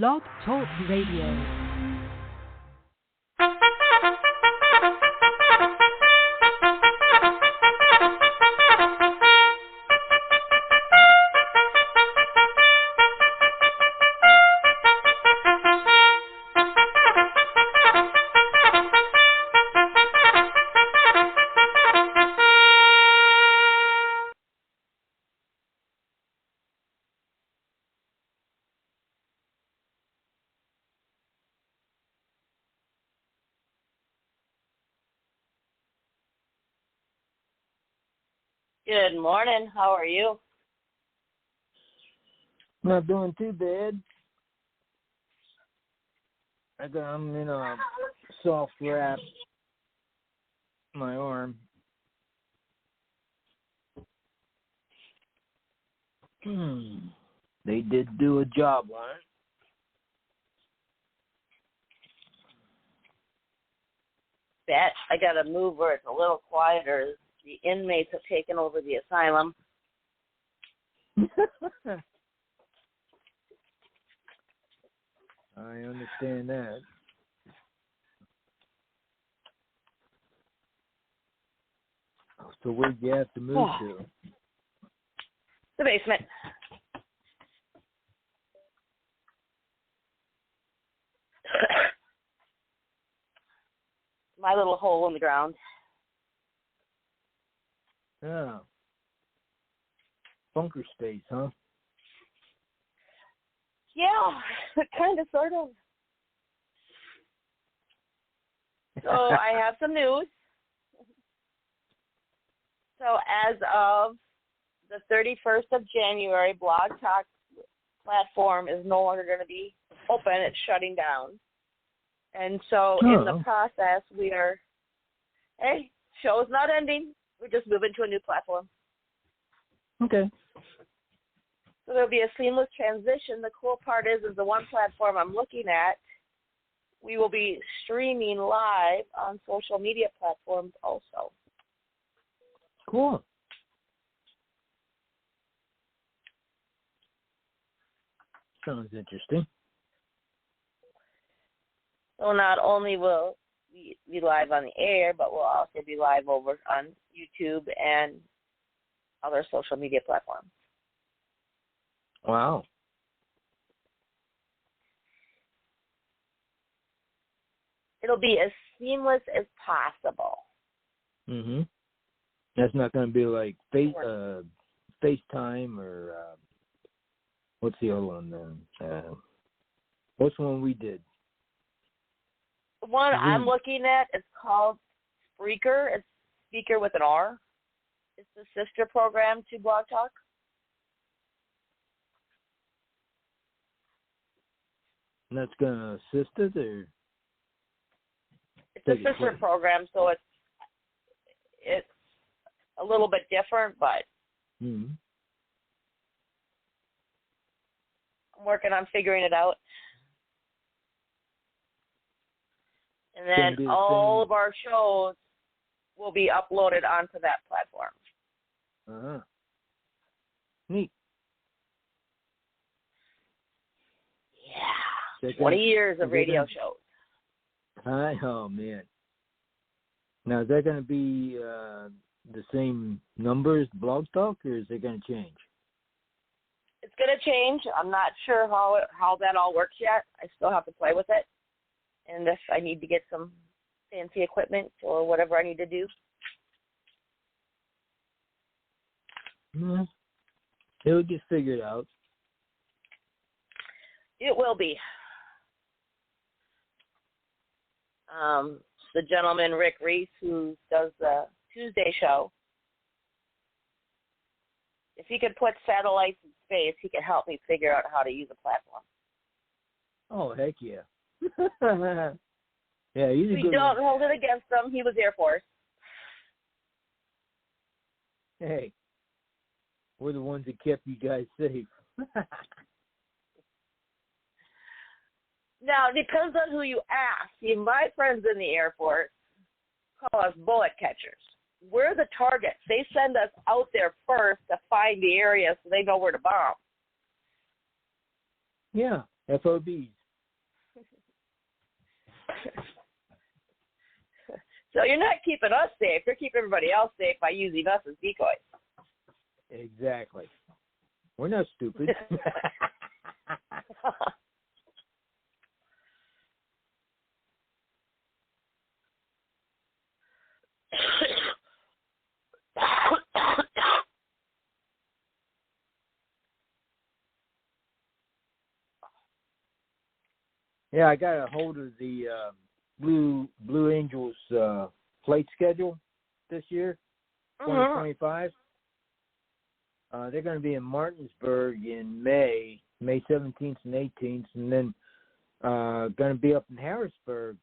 Blog Talk Radio. Good morning. How are you? Not doing too bad. I'm in a soft wrap. My arm. They did do a job on it. Bet I got to move where it's a little quieter. The inmates have taken over the asylum. I understand that. So where'd you have to move to? The basement. My little hole in the ground. Yeah. Bunker space, huh? Yeah, kind of, sort of. So I have some news. So as of the 31st of January, Blog Talk platform is no longer going to be open. It's shutting down. And so in the process, we are, hey, show's not ending. We're just moving to a new platform. Okay. So there'll be a seamless transition. The cool part is the one platform I'm looking at, we will be streaming live on social media platforms also. Cool. Sounds interesting. So not only will we be live on the air, but we'll also be live over on YouTube and other social media platforms. Wow. It'll be as seamless as possible. Mm-hmm. That's not going to be like FaceTime or what's the other one? What's the one we did? The one I'm looking at is called Spreaker. It's Speaker with an R. It's the sister program to Blog Talk. And that's going to assist it, or? It's a sister program, so it's a little bit different, but I'm working on figuring it out. And then all of our shows will be uploaded onto that platform. Uh-huh. Neat. Yeah. 20 years of radio shows. Oh, man. Now, is that going to be the same numbers, Blog Talk, or is it going to change? It's going to change. I'm not sure how that all works yet. I still have to play with it. And if I need to get some fancy equipment or whatever I need to do. Yeah. It'll get figured out. It will be. The gentleman, Rick Reese, who does the Tuesday show, if he could put satellites in space, he could help me figure out how to use a platform. Oh, heck yeah. Yeah, he's a we good don't one. hold it against him. He was Air Force. Hey, we're the ones that kept you guys safe. Now, it depends on who you ask. See, my friends in the Air Force call us bullet catchers. We're the targets. They send us out there first to find the area so they know where to bomb. Yeah, FOBs. So you're not keeping us safe. You're keeping everybody else safe by using us as decoys. Exactly. We're not stupid. Yeah, I got a hold of the Blue Angels flight schedule this year, 2025. They're going to be in Martinsburg in May 17th and 18th, and then going to be up in Harrisburg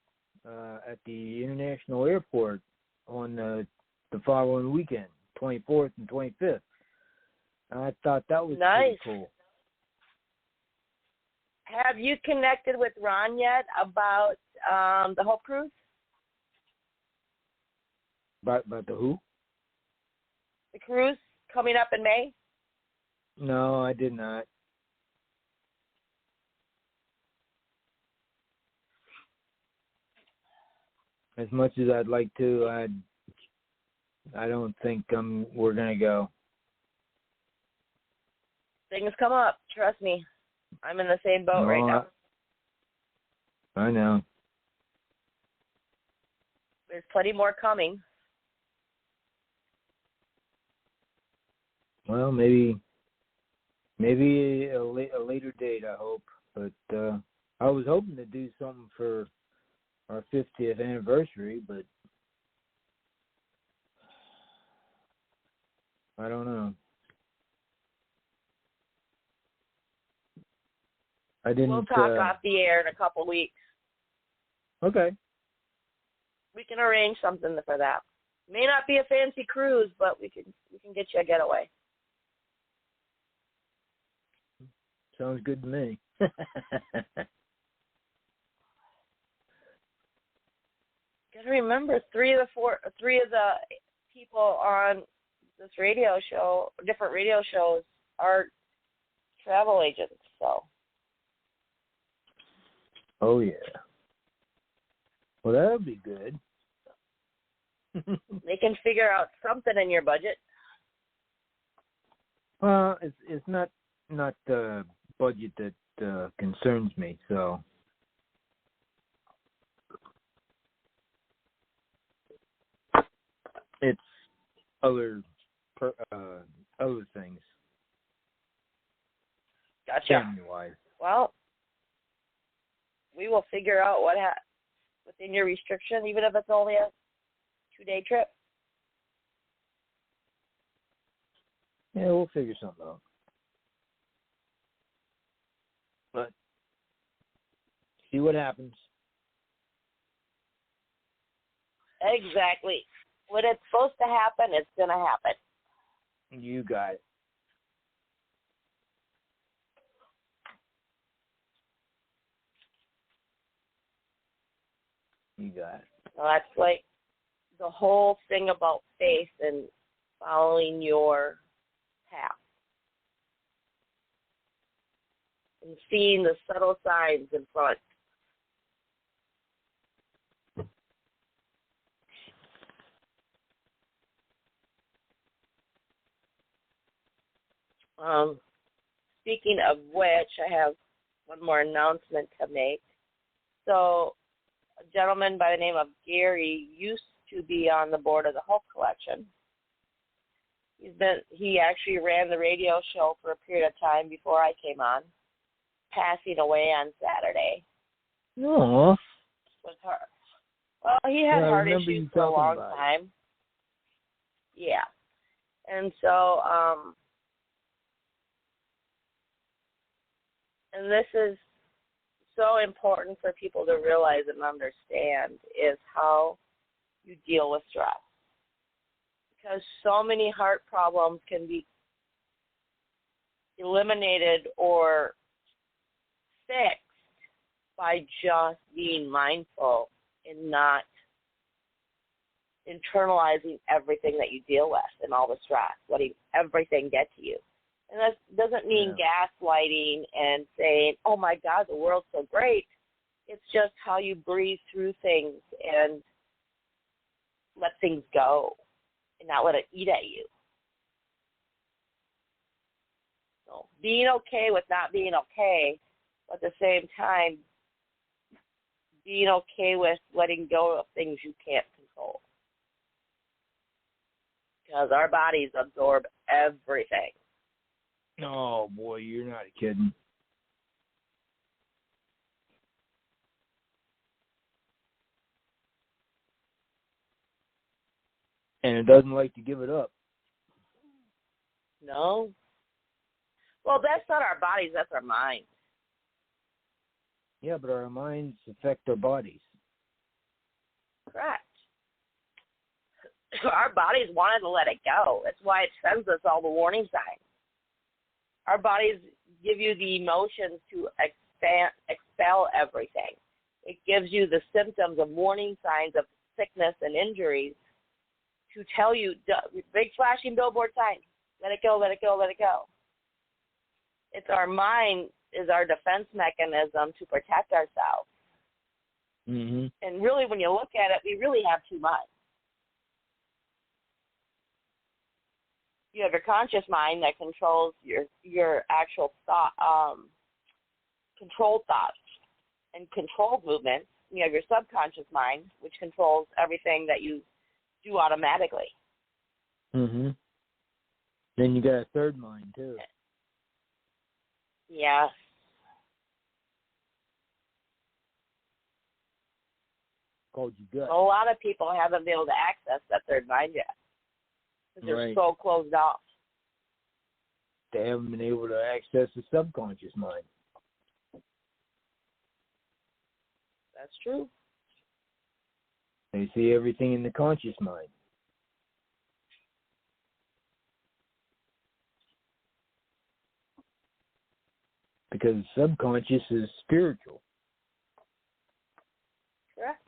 at the International Airport on the following weekend, 24th and 25th. I thought that was nice. Pretty cool. Have you connected with Ron yet about the Hope Cruise? About the who? The cruise coming up in May? No, I did not. As much as I'd like to, I don't think we're gonna go. Things come up. Trust me. I'm in the same boat right now. I know. There's plenty more coming. Well, maybe a later date, I hope. But I was hoping to do something for our 50th anniversary, but I don't know. I didn't. We'll talk off the air in a couple weeks. Okay. We can arrange something for that. May not be a fancy cruise, but we can get you a getaway. Sounds good to me. Gotta remember, three of the people on this radio show, different radio shows, are travel agents. So. Oh yeah. Well, that'll be good. They can figure out something in your budget. Well, it's not the budget that concerns me. So. It's other things. Gotcha. Family-wise. Well, we will figure out what within your restriction, even if it's only a 2-day trip. Yeah, we'll figure something out. But see what happens. Exactly. When it's supposed to happen, it's going to happen. You got it. You got it. So that's like the whole thing about faith and following your path. And seeing the subtle signs in front. Speaking of which, I have one more announcement to make. So, a gentleman by the name of Gary used to be on the board of the Hope Collection. He actually ran the radio show for a period of time before I came on, passing away on Saturday. Aww. With her. Well, he had heart issues for a long time. Yeah. And so, and this is so important for people to realize and understand, is how you deal with stress. Because so many heart problems can be eliminated or fixed by just being mindful and not internalizing everything that you deal with and all the stress, letting everything get to you. And that doesn't mean gaslighting and saying, oh, my God, the world's so great. It's just how you breathe through things and let things go and not let it eat at you. So being okay with not being okay, but at the same time, being okay with letting go of things you can't control. Because our bodies absorb everything. Oh, boy, you're not kidding. And it doesn't like to give it up. No. Well, that's not our bodies, that's our minds. Yeah, but our minds affect our bodies. Correct. Our bodies wanted to let it go. That's why it sends us all the warning signs. Our bodies give you the emotions to expel everything. It gives you the symptoms of warning signs of sickness and injuries to tell you, big flashing billboard signs, let it go, let it go, let it go. It's our mind is our defense mechanism to protect ourselves. Mm-hmm. And really, when you look at it, we really have two minds. You have your conscious mind that controls your actual thought, controlled thoughts and controlled movements. You have your subconscious mind, which controls everything that you do automatically. Mm-hmm. Then you got a third mind, too. Yeah. Called your gut. A lot of people haven't been able to access that third mind yet. Because they're so closed off. They haven't been able to access the subconscious mind. That's true. They see everything in the conscious mind. Because the subconscious is spiritual. Correct.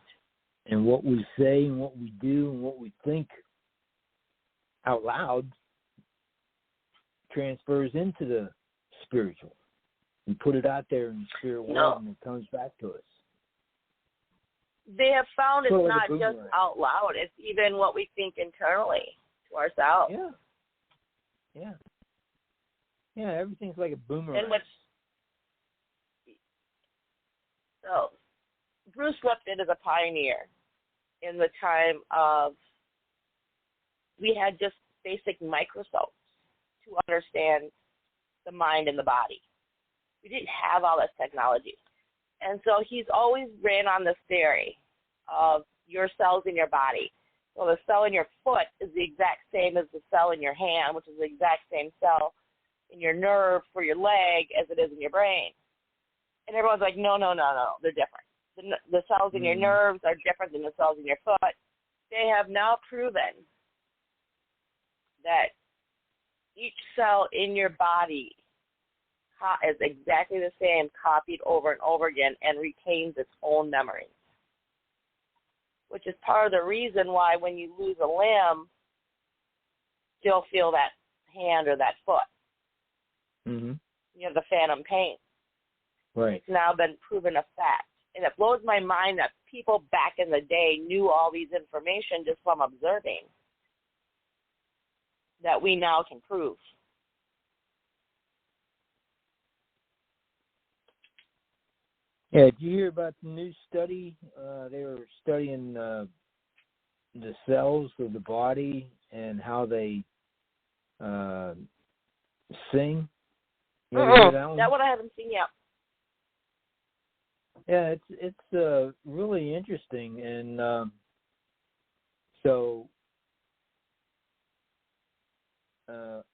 And what we say and what we do and what we think out loud transfers into the spiritual. We put it out there in the spirit world and it comes back to us. They have found it's like not just out loud. It's even what we think internally to ourselves. Yeah, everything's like a boomerang. So, Bruce Lipton is a pioneer in the time of, we had just basic microscopes to understand the mind and the body. We didn't have all this technology. And so he's always ran on this theory of your cells in your body. So the cell in your foot is the exact same as the cell in your hand, which is the exact same cell in your nerve for your leg as it is in your brain. And everyone's like, no, they're different. The cells in your nerves are different than the cells in your foot. They have now proven that each cell in your body is exactly the same, copied over and over again, and retains its own memory. Which is part of the reason why when you lose a limb, still feel that hand or that foot. Mm-hmm. You have the phantom pain. Right. It's now been proven a fact. And it blows my mind that people back in the day knew all these information just from observing that we now can prove. Yeah, did you hear about the new study? They were studying the cells of the body and how they sing. You ever hear that one? That one I haven't seen yet. Yeah, it's really interesting, and so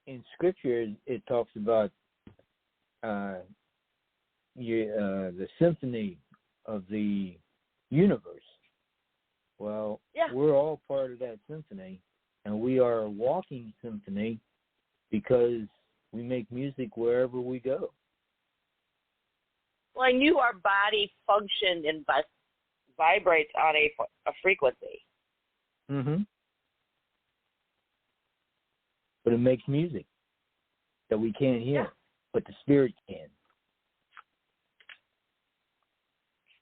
in Scripture it talks about the symphony of the universe. Well, we're all part of that symphony, and we are a walking symphony because we make music wherever we go. Well, I knew our body functioned and vibrates on a frequency. Mm-hmm. But it makes music. that we can't hear, but the spirit can.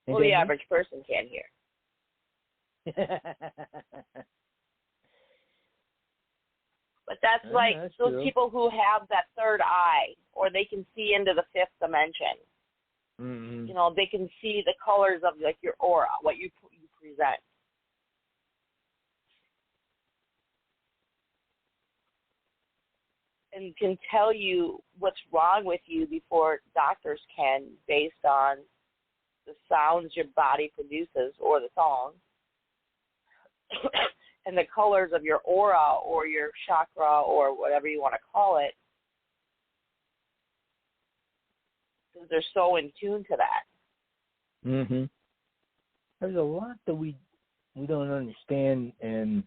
Well, the average person can't hear. But that's that's those true. People who have that third eye, or they can see into the fifth dimension. Mm-hmm. You know, they can see the colors of like your aura, what you present. And can tell you what's wrong with you before doctors can, based on the sounds your body produces or the song, and the colors of your aura or your chakra or whatever you want to call it, because they're so in tune to that. Mhm. There's a lot that we don't understand, and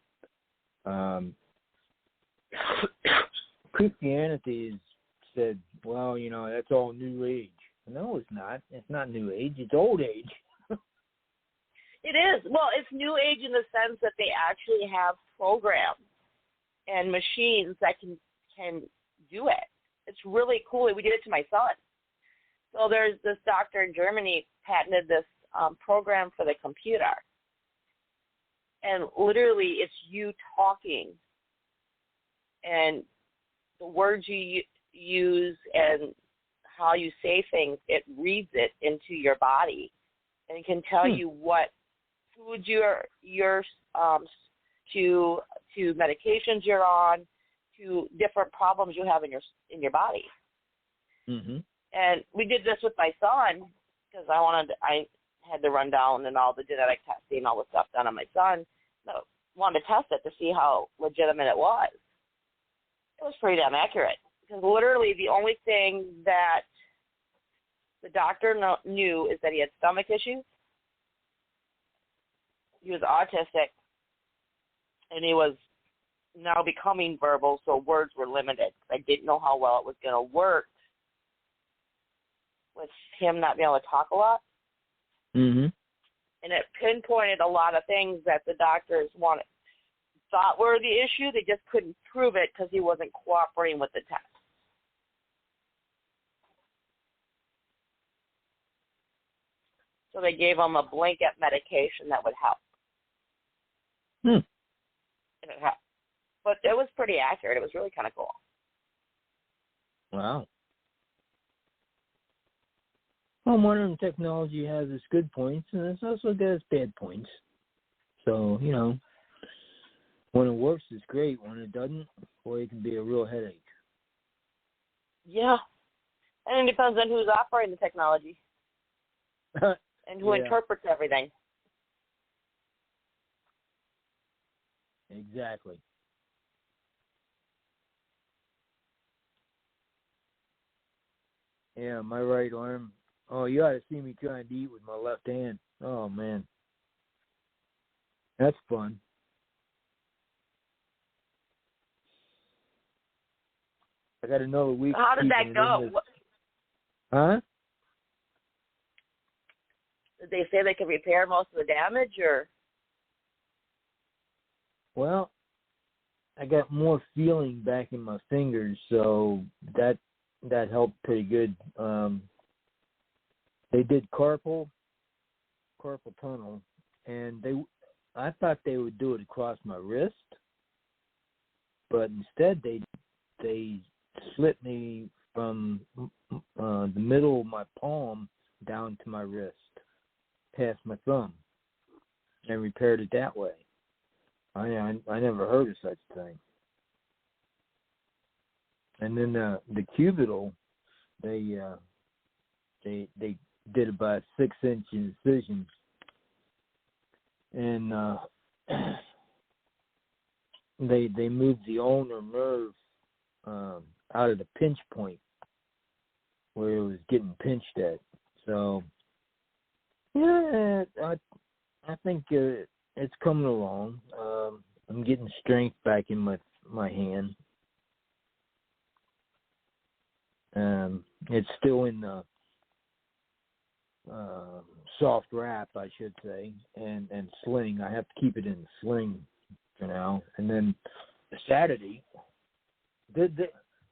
Christianity has said, well, you know, that's all New Age. No, it's not. It's not New Age. It's Old Age. It is. Well, it's New Age in the sense that they actually have programs and machines that can do it. It's really cool. We did it to my son. So there's this doctor in Germany patented this program for the computer. And literally it's you talking, and the words you use and how you say things, it reads it into your body and can tell you what foods you're to medications you're on, to different problems you have in your body. Mm-hmm. And we did this with my son because I had to run down and all the genetic testing, all the stuff done on my son. So I wanted to test it to see how legitimate it was. It was pretty damn accurate, because literally the only thing that the doctor knew is that he had stomach issues. He was autistic, and he was now becoming verbal, so words were limited. I didn't know how well it was going to work with him not being able to talk a lot. Mm-hmm. And it pinpointed a lot of things that the doctors thought were the issue. They just couldn't prove it because he wasn't cooperating with the test. So they gave him a blanket medication that would help. And it helped. But it was pretty accurate. It was really kind of cool. Wow. Well, modern technology has its good points, and it's also got its bad points. So, you know, when it works, it's great. When it doesn't, boy, it can be a real headache. Yeah. And it depends on who's operating the technology and who interprets everything. Exactly. Yeah, my right arm. Oh, you ought to see me trying to eat with my left hand. Oh, man. That's fun. I got another week. How did that go? Huh? Did they say they could repair most of the damage, or? Well, I got more feeling back in my fingers, so that helped pretty good. They did carpal tunnel, and I thought they would do it across my wrist, but instead they slit me from the middle of my palm down to my wrist, past my thumb, and repaired it that way. I never heard of such a thing. And then the cubital, they did about 6-inch incisions, and they moved the ulnar nerve out of the pinch point where it was getting pinched at. So yeah, I think it's coming along. I'm getting strength back in my hand. It's still in the soft wrap, I should say, and sling. I have to keep it in the sling for now. And then Saturday,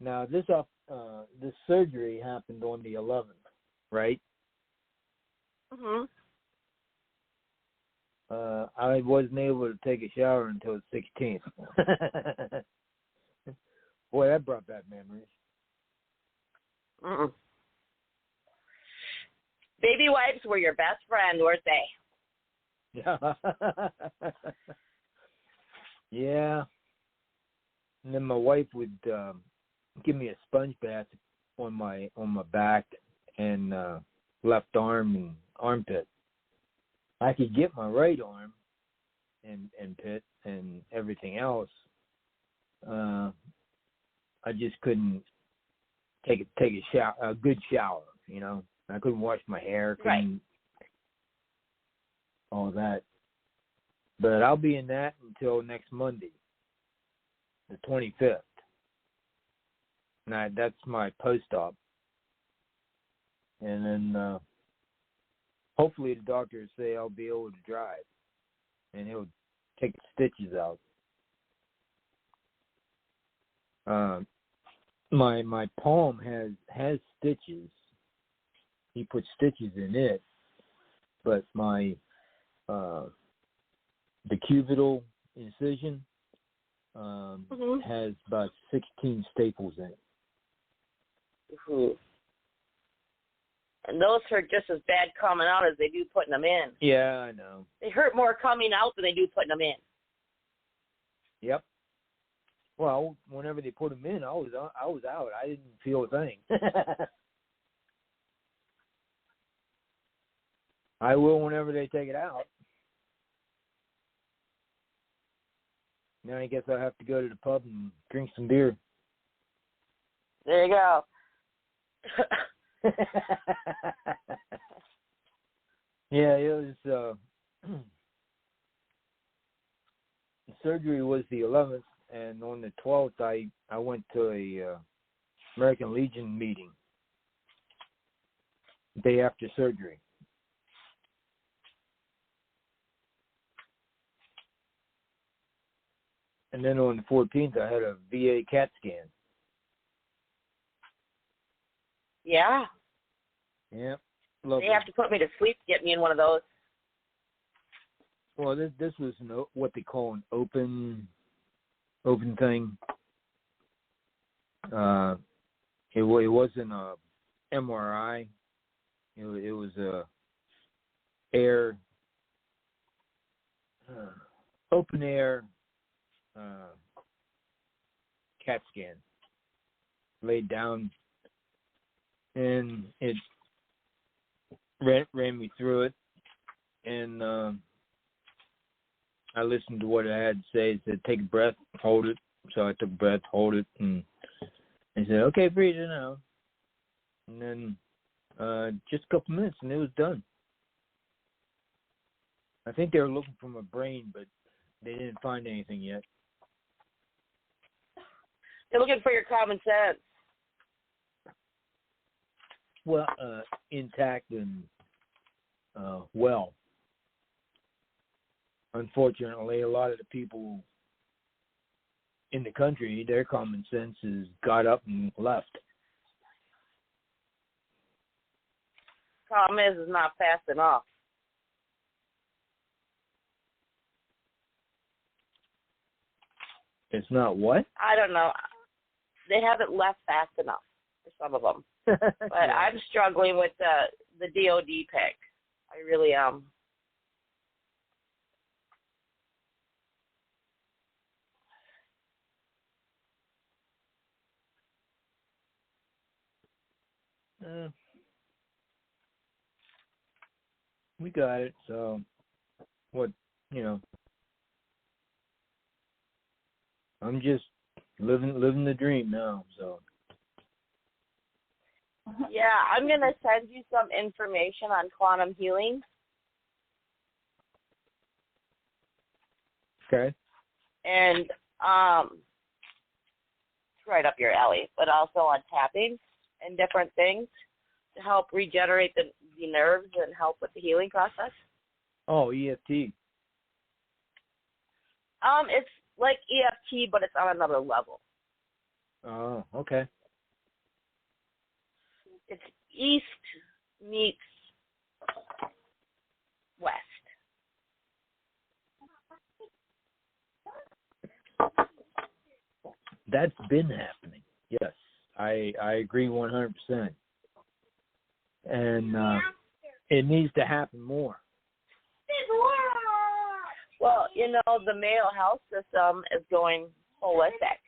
now this the surgery happened on the 11th, right? Mhm. I wasn't able to take a shower until the 16th. Boy, that brought back memories. Mm-mm. Baby wipes were your best friend, weren't they? Yeah. Yeah. And then my wife would give me a sponge bath on my back and left arm and armpit. I could get my right arm and pit and everything else. I just couldn't take a good shower. You know, I couldn't wash my hair, couldn't all that. But I'll be in that until next Monday, the 25th. And that's my post-op. And then hopefully the doctors say I'll be able to drive. And he'll take the stitches out. My palm has stitches. He put stitches in it. But my the cubital incision has about 16 staples in it. Mm-hmm. And those hurt just as bad coming out as they do putting them in. Yeah, I know. They hurt more coming out than they do putting them in. Yep. Well, whenever they put them in, I was out. I didn't feel a thing. I will whenever they take it out. Now I guess I'll have to go to the pub and drink some beer. There you go. Yeah, it was. The surgery was the 11th, and on the 12th, I went to a American Legion meeting. Day after surgery. And then on the 14th, I had a VA CAT scan. Yeah. Yeah. Lovely. They have to put me to sleep to get me in one of those. Well, this was what they call an open thing. It wasn't a MRI. It was a open air CAT scan. Laid down, and it ran me through it, and I listened to what I had to say. It said, take a breath, hold it. So I took a breath, hold it, and they said, okay, breathe it out. And then just a couple minutes, and it was done. I think they were looking for my brain, but they didn't find anything yet. They're looking for your common sense. Well, intact and well. Unfortunately, a lot of the people in the country, their common sense has got up and left. Problem is, it's not fast enough. It's not what? I don't know. They haven't left fast enough for some of them. But Yeah. I'm struggling with the DOD pick. I really am. We got it. So, what, I'm just living the dream now. So. Yeah, I'm going to send you some information on quantum healing. Okay. And it's right up your alley, but also on tapping and different things to help regenerate the nerves and help with the healing process. Oh, EFT. It's like EFT, but it's on another level. Oh, okay. It's east meets west. That's been happening. Yes, I agree 100%. And it needs to happen more. Well, the male health system is going holistic.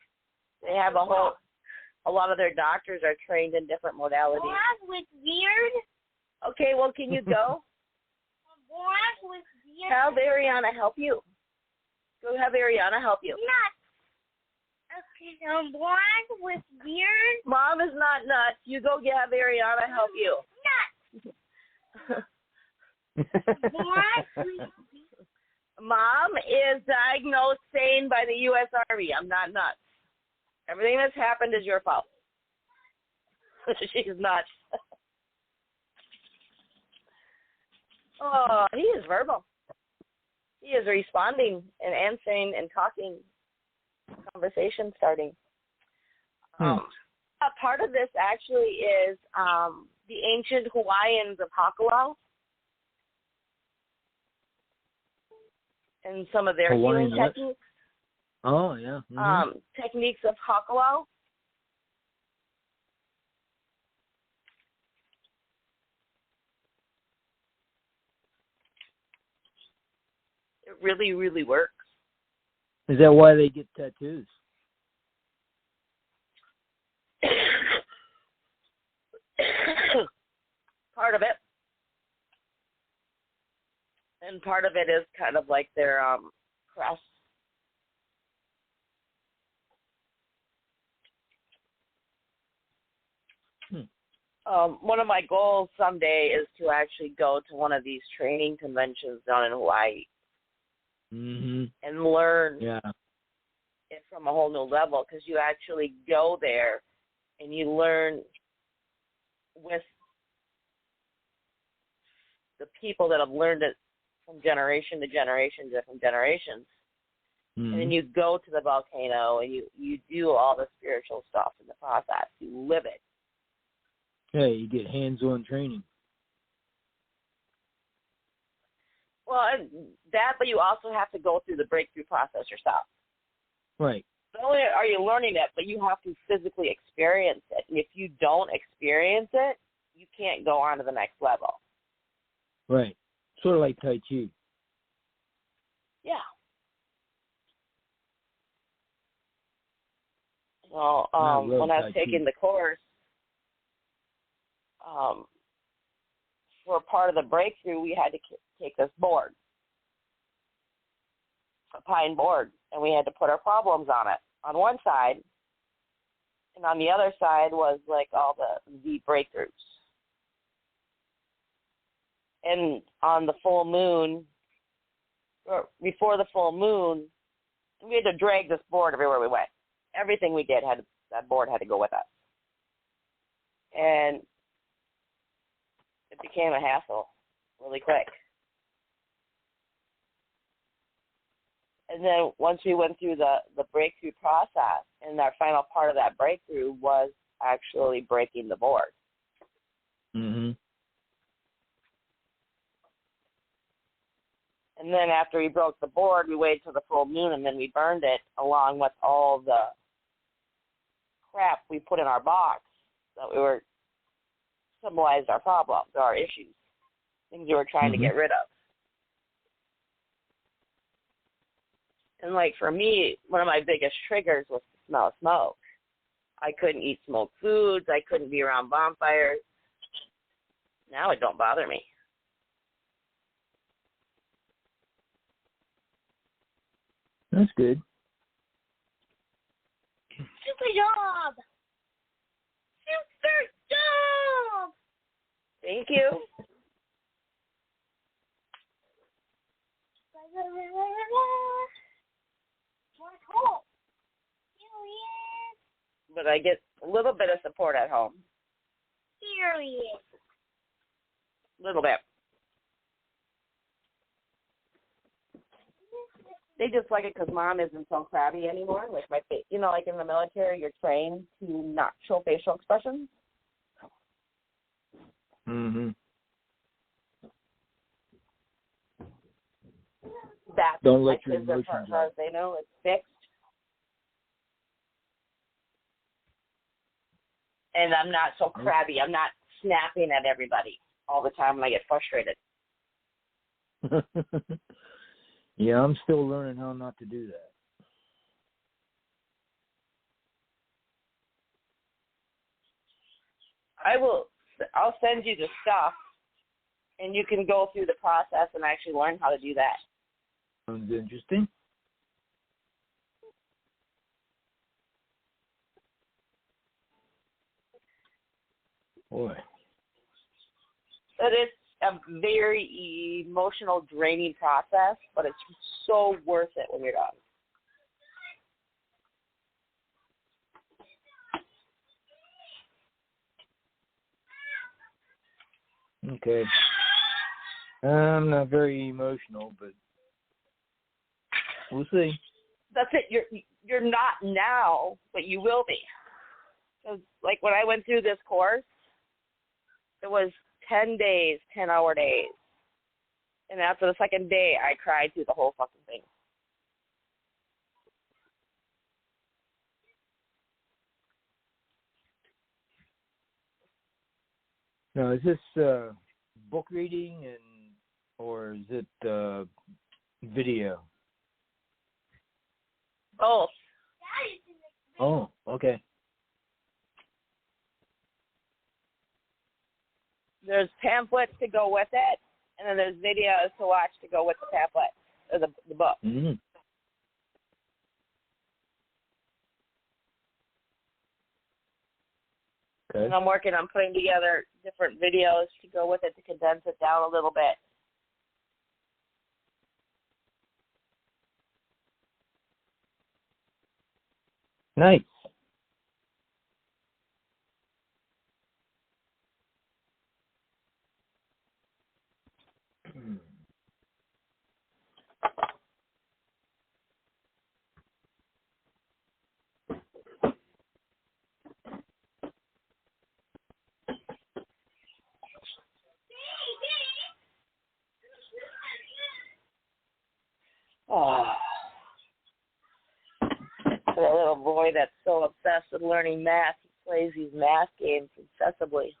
They have a lot of their doctors are trained in different modalities. Boss with beard? Okay, well, can you go? Boss with beard? Have Ariana help you. Go have Ariana help you. Nuts. Okay, boss with beard? Mom is not nuts. You go have Ariana help you. Nuts. Boss with beard? Mom is diagnosed sane by the U.S. Army. I'm not nuts. Everything that's happened is your fault. She's nuts. Oh, he is verbal. He is responding and answering and talking. Conversation starting. A part of this actually is the ancient Hawaiians of Hakulau and some of their healing techniques. Oh, yeah. Mm-hmm. Techniques of Hakulau. It really, really works. Is that why they get tattoos? Part of it. And part of it is kind of like their crest. One of my goals someday is to actually go to one of these training conventions down in Hawaii. Mm-hmm. And learn it from a whole new level, because you actually go there and you learn with the people that have learned it from generation to generation, different generations. Mm-hmm. And then you go to the volcano and you do all the spiritual stuff in the process. You live it. Yeah, you get hands-on training. Well, but you also have to go through the breakthrough process yourself. Right. Not only are you learning it, but you have to physically experience it. And if you don't experience it, you can't go on to the next level. Right. Sort of like Tai Chi. Yeah. Well, when I was taking the course, for part of the breakthrough, we had to take this board, a pine board, and we had to put our problems on it on one side, and on the other side was like all the breakthroughs. And on the full moon, or before the full moon, we had to drag this board everywhere we went. Everything we did that board had to go with us. And it became a hassle really quick. And then once we went through the breakthrough process, and our final part of that breakthrough was actually breaking the board. Mm-hmm. And then after we broke the board, we waited till the full moon, and then we burned it along with all the crap we put in our box that we were symbolized our problems, our issues, things we were trying to get rid of. And like for me, one of my biggest triggers was the smell of smoke. I couldn't eat smoked foods. I couldn't be around bonfires. Now it don't bother me. That's good. Super job! Super job! Thank you. But I get a little bit of support at home. Period. A little bit. They just like it because Mom isn't so crabby anymore. Like my face, like in the military, you're trained to not show facial expressions. Mm-hmm. That's Don't my let your kids are emotions because out. they know it's fixed. And I'm not so crabby. I'm not snapping at everybody all the time when I get frustrated. Yeah, I'm still learning how not to do that. I'll send you the stuff, and you can go through the process and actually learn how to do that. Sounds interesting. Boy. But it's a very emotional, draining process, but it's so worth it when you're done. Okay. I'm not very emotional, but we'll see. That's it. You're not now, but you will be. 'Cause, like, when I went through this course, it was 10 days, 10-hour days. And after the second day, I cried through the whole fucking thing. Now, is this book reading or is it video? Both. Oh, okay. There's pamphlets to go with it, and then there's videos to watch to go with the pamphlet, or the book. Mm-hmm. Okay. And I'm working on putting together different videos to go with it to condense it down a little bit. Nice. Oh. For a little boy that's so obsessed with learning math, he plays these math games incessantly.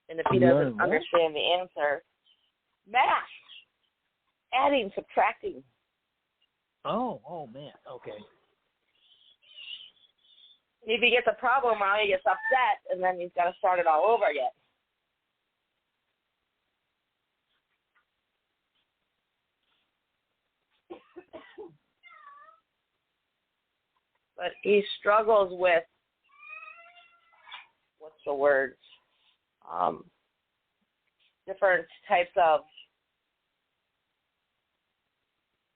And if he doesn't understand the answer, math, adding, subtracting. Oh man, okay. If he gets a problem wrong, he gets upset, and then he's got to start it all over again. But he struggles with, what's the word? Different types of,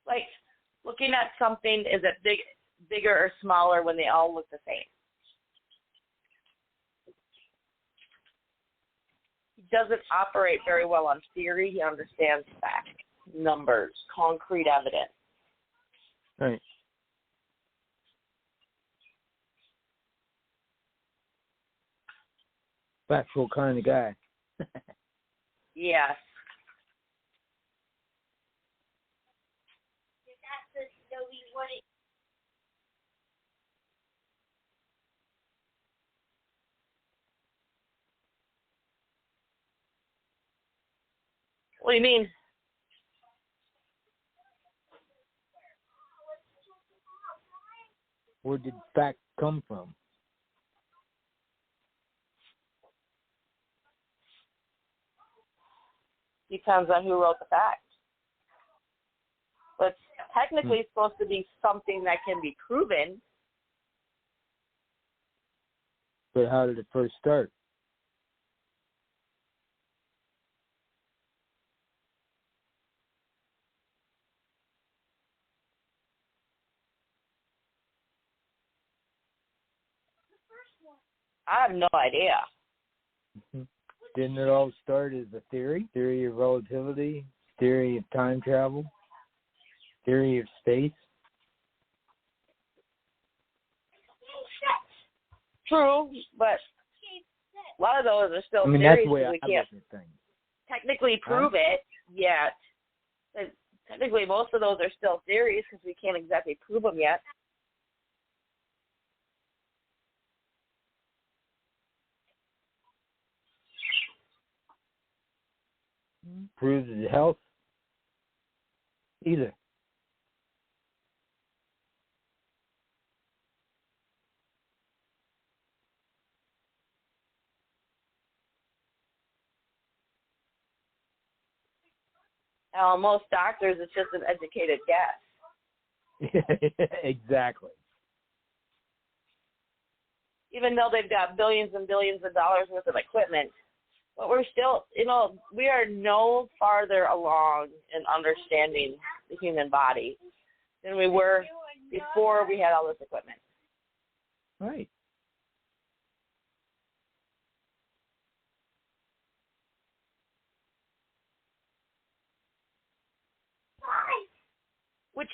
like, looking at something, is it bigger or smaller when they all look the same? He doesn't operate very well on theory. He understands facts, numbers, concrete evidence. Right. Factual kind of guy. Yes. What do you mean? Where did fact come from? Depends on who wrote the facts. But it's technically supposed to be something that can be proven. But how did it first start? I have no idea. Didn't it all start as a theory? Theory of relativity, theory of time travel, theory of space? True, but A lot of those are still I mean, theories that's the way because I we can't look at things. technically prove it yet. And technically, most of those are still theories because we can't exactly prove them yet. Proves his health either. Most doctors, it's just an educated guess. Exactly. Even though they've got billions and billions of dollars worth of equipment, but we're still, we are no farther along in understanding the human body than we were before we had all this equipment. Right. Which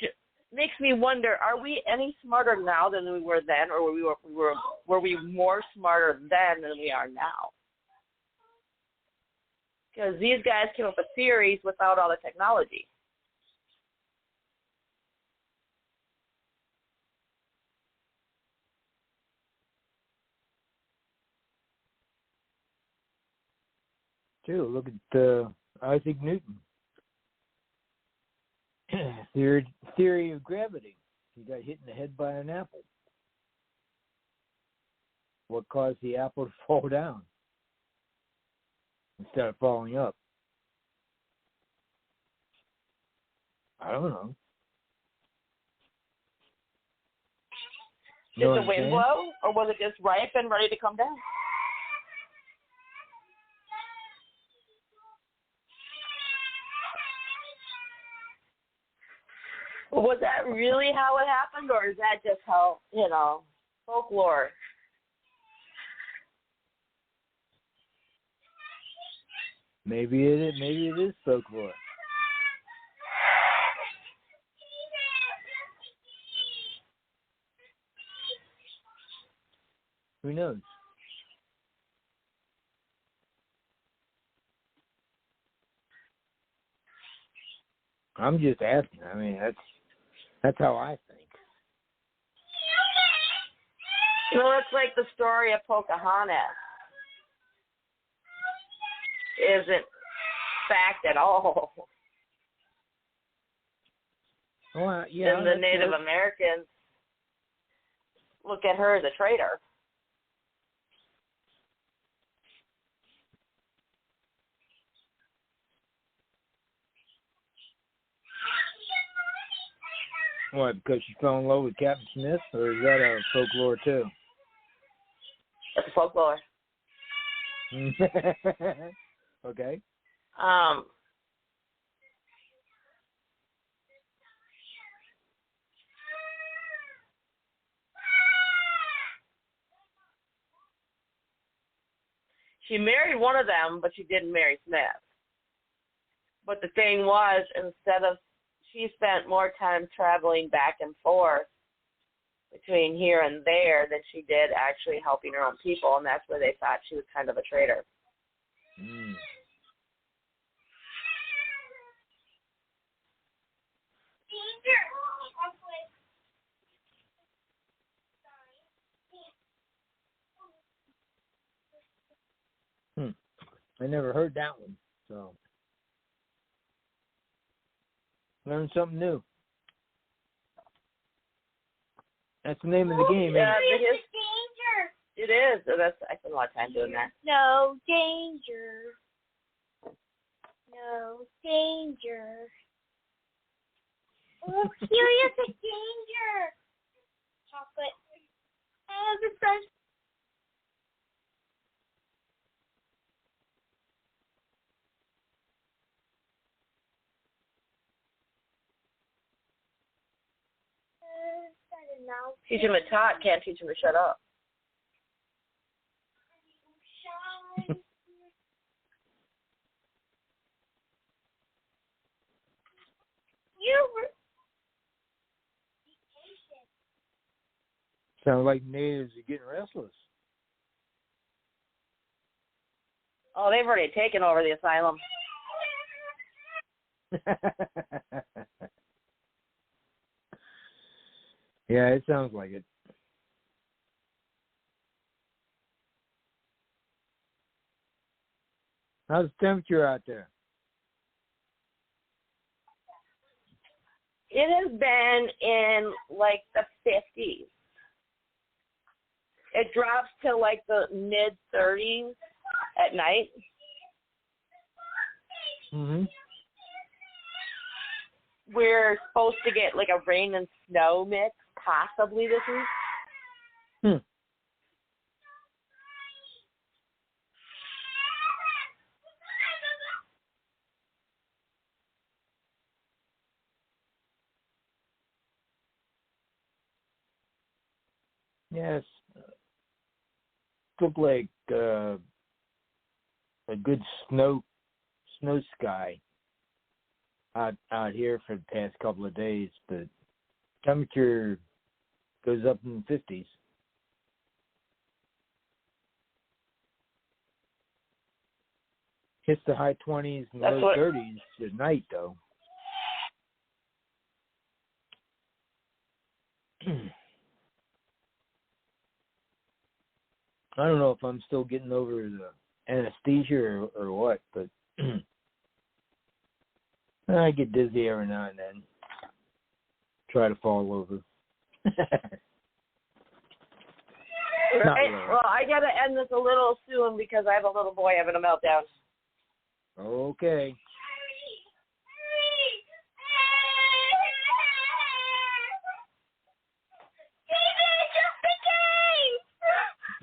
makes me wonder: are we any smarter now than we were then, or were we more smarter then than we are now? Because these guys came up with theories without all the technology. Too. Look at Isaac Newton. Theory of gravity. He got hit in the head by an apple. What caused the apple to fall down instead of falling up? I don't know. Did the wind blow, or was it just ripe and ready to come down? Was that really how it happened, or is that just how, folklore? Maybe it is folklore. Who knows? I'm just asking. I mean, that's how I think. It's like the story of Pocahontas. Isn't fact at all. Well, yeah. And the Native Americans look at her as a traitor. What, because she fell in love with Captain Smith, or is that a folklore too? That's folklore. Okay. She married one of them, but she didn't marry Smith. But the thing was, she spent more time traveling back and forth between here and there than she did actually helping her own people, and that's where they thought she was kind of a traitor. Mm. I never heard that one, so learn something new. That's the name of the game. Yeah, it is. I spent a lot of time doing that. No danger. No danger. Oh, serious danger. Chocolate. Oh, the sun. Teach him to talk, can't teach him to shut up. Sounds like natives are getting restless. Oh, they've already taken over the asylum. Yeah, it sounds like it. How's the temperature out there? It has been in like the 50s. It drops to like the mid 30s at night. Mhm. We're supposed to get like a rain and snow mix possibly this week. Hmm. Yes. Looked like a good snow sky out here for the past couple of days, but temperature goes up in the 50s. Hits the high 20s and low 30s at night, though. I don't know if I'm still getting over the anesthesia or what, but I get dizzy every now and then. Try to fall over. Right. Well, I got to end this a little soon because I have a little boy having a meltdown. Okay.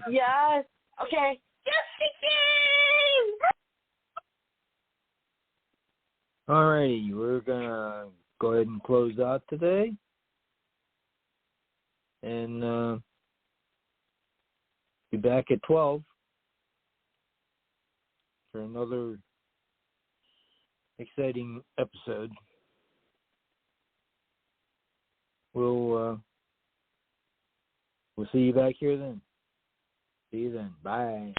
Yes. Okay. Just a game. Alrighty, we're gonna go ahead and close out today, and be back at 12 for another exciting episode. We'll see you back here then. See you then. Bye.